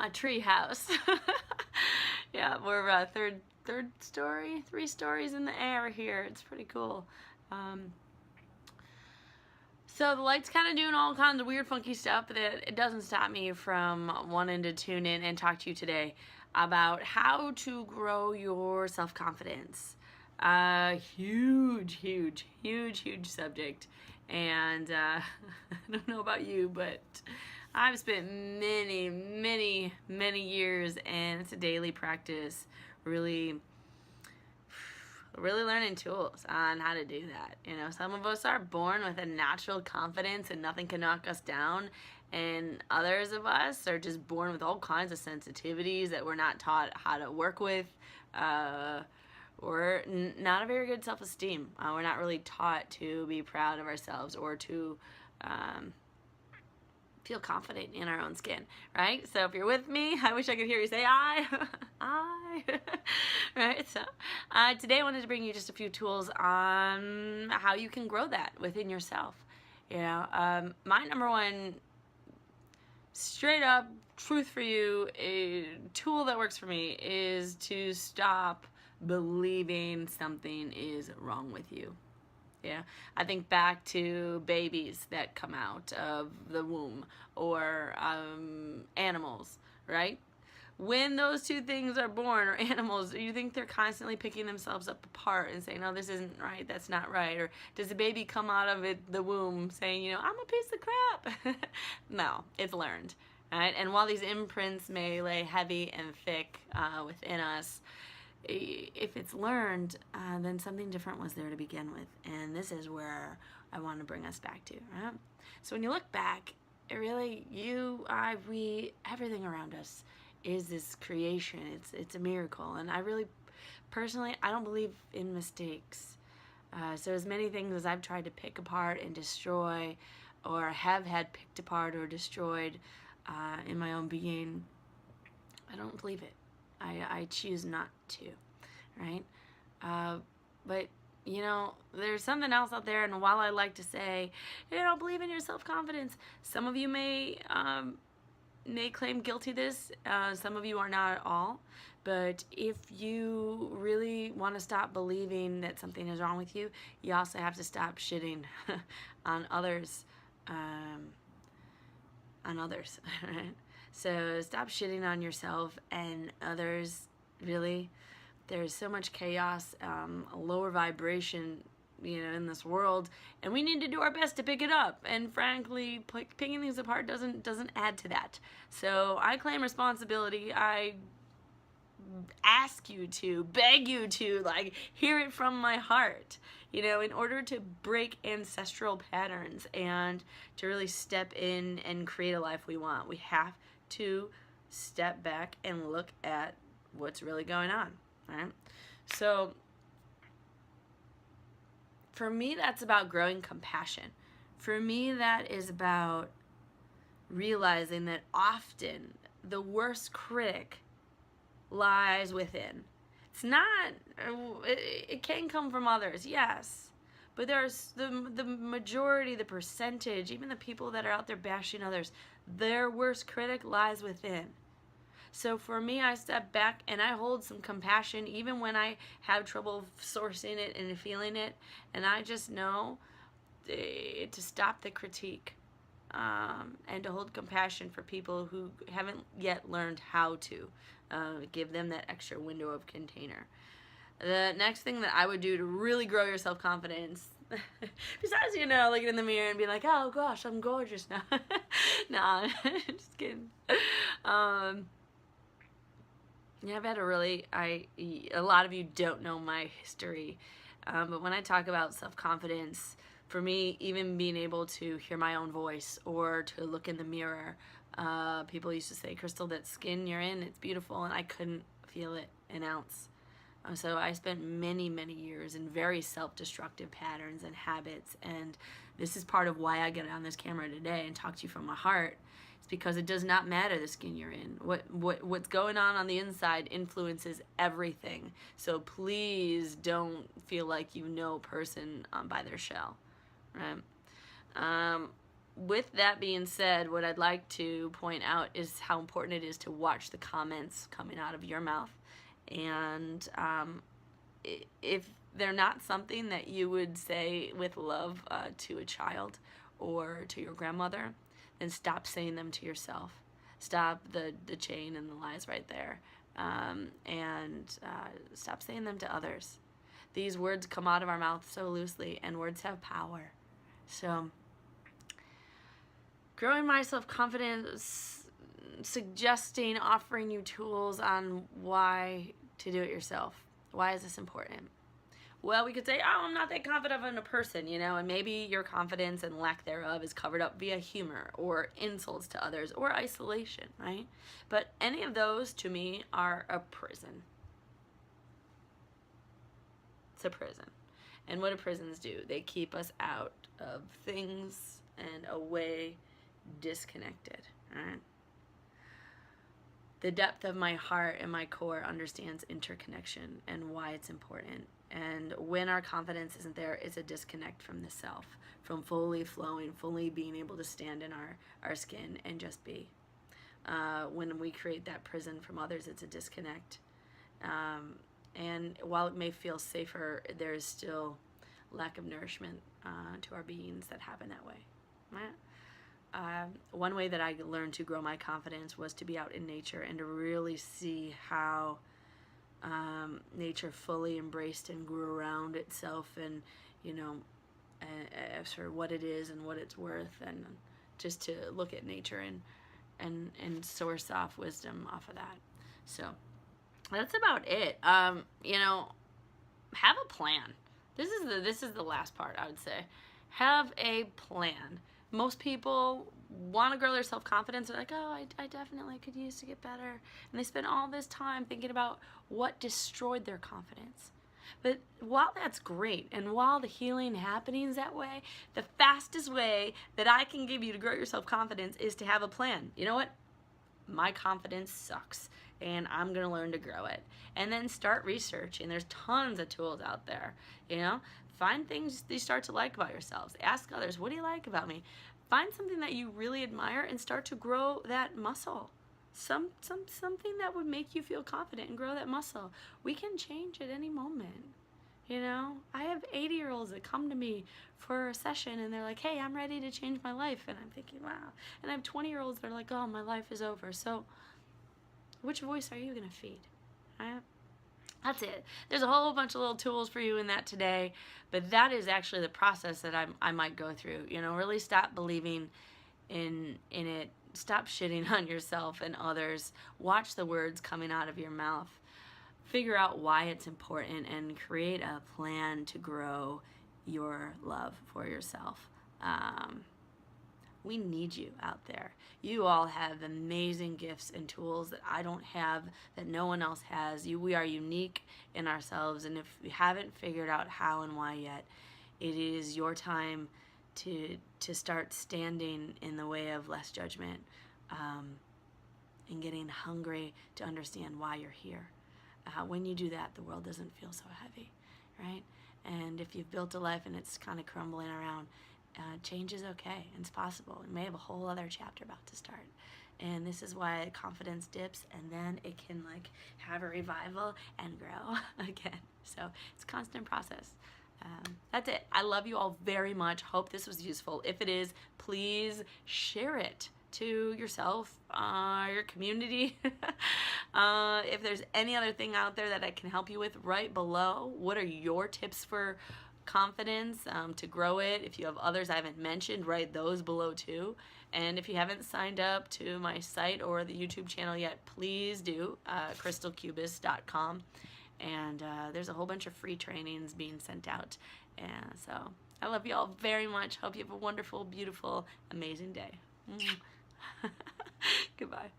my tree house. Yeah, we're third story, 3 stories in the air here. It's pretty cool. So the light's kind of doing all kinds of weird, funky stuff, but it doesn't stop me from wanting to tune in and talk to you today about how to grow your self-confidence. Huge, huge, huge, huge subject. And I don't know about you, but I've spent many, many, many years, and it's a daily practice, really learning tools on how to do that. You know, some of us are born with a natural confidence and nothing can knock us down, and others of us are just born with all kinds of sensitivities that we're not taught how to work with, or not a very good self-esteem. We're not really taught to be proud of ourselves or to feel confident in our own skin, right? So if you're with me, I wish I could hear you say I, I, right? So today I wanted to bring you just a few tools on how you can grow that within yourself. You know, my number one straight up truth for you, a tool that works for me is to stop believing something is wrong with you. Yeah, I think back to babies that come out of the womb, or animals, right? When those two things are born, or animals, you think they're constantly picking themselves up apart and saying, no, this isn't right, that's not right? Or does the baby come out of the womb saying, you know, I'm a piece of crap? No, it's learned, right? And while these imprints may lay heavy and thick within us, if it's learned, then something different was there to begin with. And this is where I want to bring us back to, right? So when you look back, it really, you, I, we, everything around us is this creation. It's a miracle. And I really, personally, I don't believe in mistakes. So as many things as I've tried to pick apart and destroy, or have had picked apart or destroyed in my own being, I don't believe it. I choose not to, right? But, you know, there's something else out there, and while I like to say, you know, believe in your self-confidence, some of you may claim guilty this, some of you are not at all, but if you really want to stop believing that something is wrong with you, you also have to stop shitting on others, right? So stop shitting on yourself and others. Really, there's so much chaos, a lower vibration, you know, in this world, and we need to do our best to pick it up. And frankly, picking things apart doesn't add to that. So I claim responsibility. I ask you to, beg you to, like, hear it from my heart. You know, in order to break ancestral patterns and to really step in and create a life we want, we have to step back and look at what's really going on, right? So for me, that's about growing compassion. For me, that is about realizing that often the worst critic lies within. It's not, it can come from others, yes, but there's the majority, the percentage, even the people that are out there bashing others, their worst critic lies within. So for me, I step back and I hold some compassion even when I have trouble sourcing it and feeling it, and I just know to stop the critique, and to hold compassion for people who haven't yet learned how to give them that extra window of container. The next thing that I would do to really grow your self-confidence, besides, you know, looking in the mirror and being like, oh gosh, I'm gorgeous now. Nah, just kidding. Yeah, I've had a lot of you don't know my history, but when I talk about self-confidence, for me, even being able to hear my own voice or to look in the mirror, people used to say, Crystal, that skin you're in, it's beautiful, and I couldn't feel it an ounce. So I spent many, many years in very self-destructive patterns and habits, and this is part of why I get on this camera today and talk to you from my heart. It's because it does not matter the skin you're in. What's going on the inside influences everything. So please don't feel like you know a person by their shell, right? with that being said, what I'd like to point out is how important it is to watch the comments coming out of your mouth. And if they're not something that you would say with love to a child or to your grandmother, then stop saying them to yourself. Stop the chain and the lies right there. And stop saying them to others. These words come out of our mouth so loosely, and words have power. So, growing my self-confidence, suggesting, offering you tools on why to do it yourself. Why is this important? Well, we could say, oh, I'm not that confident in a person, you know, and maybe your confidence and lack thereof is covered up via humor or insults to others or isolation, right? But any of those, to me, are a prison. It's a prison. And what do prisons do? They keep us out of things and away, disconnected, right? The depth of my heart and my core understands interconnection and why it's important. And when our confidence isn't there, it's a disconnect from the self, from fully flowing, fully being able to stand in our skin and just be. When we create that prison from others, it's a disconnect. And while it may feel safer, there's still lack of nourishment to our beings that happen that way. Right? One way that I learned to grow my confidence was to be out in nature and to really see how nature fully embraced and grew around itself, and you know, for what it is and what it's worth, and just to look at nature and source off wisdom off of that. So that's about it. You know, have a plan. This is the last part, I would say. Have a plan. Most people want to grow their self-confidence. They're like, oh, I definitely could use to get better. And they spend all this time thinking about what destroyed their confidence. But while that's great, and while the healing happenings that way, the fastest way that I can give you to grow your self-confidence is to have a plan. You know what? My confidence sucks, and I'm going to learn to grow it. And then start researching. There's tons of tools out there, you know? Find things you start to like about yourselves. Ask others, what do you like about me? Find something that you really admire and start to grow that muscle. Something that would make you feel confident and grow that muscle. We can change at any moment. You know, I have 80-year-olds that come to me for a session and they're like, hey, I'm ready to change my life. And I'm thinking, wow. And I have 20-year-olds that are like, oh, my life is over. So which voice are you going to feed? Right? That's it. There's a whole bunch of little tools for you in that today, but that is actually the process that I might go through. You know, really stop believing in it. Stop shitting on yourself and others. Watch the words coming out of your mouth. Figure out why it's important and create a plan to grow your love for yourself. We need you out there. You all have amazing gifts and tools that I don't have, that no one else has. We are unique in ourselves, and if you haven't figured out how and why yet, it is your time to start standing in the way of less judgment, and getting hungry to understand why you're here. When you do that, the world doesn't feel so heavy, right? And if you've built a life and it's kind of crumbling around, change is okay, and it's possible. You may have a whole other chapter about to start, and this is why confidence dips, and then it can like have a revival and grow again. So it's a constant process. That's it. I love you all very much. Hope this was useful. If it is, please share it to yourself, your community. If there's any other thing out there that I can help you with, right below. What are your tips for confidence, to grow it? If you have others I haven't mentioned, write those below too. And if you haven't signed up to my site or the YouTube channel yet, please do, crystalcubist.com. And there's a whole bunch of free trainings being sent out. And so I love you all very much. Hope you have a wonderful, beautiful, amazing day. Goodbye.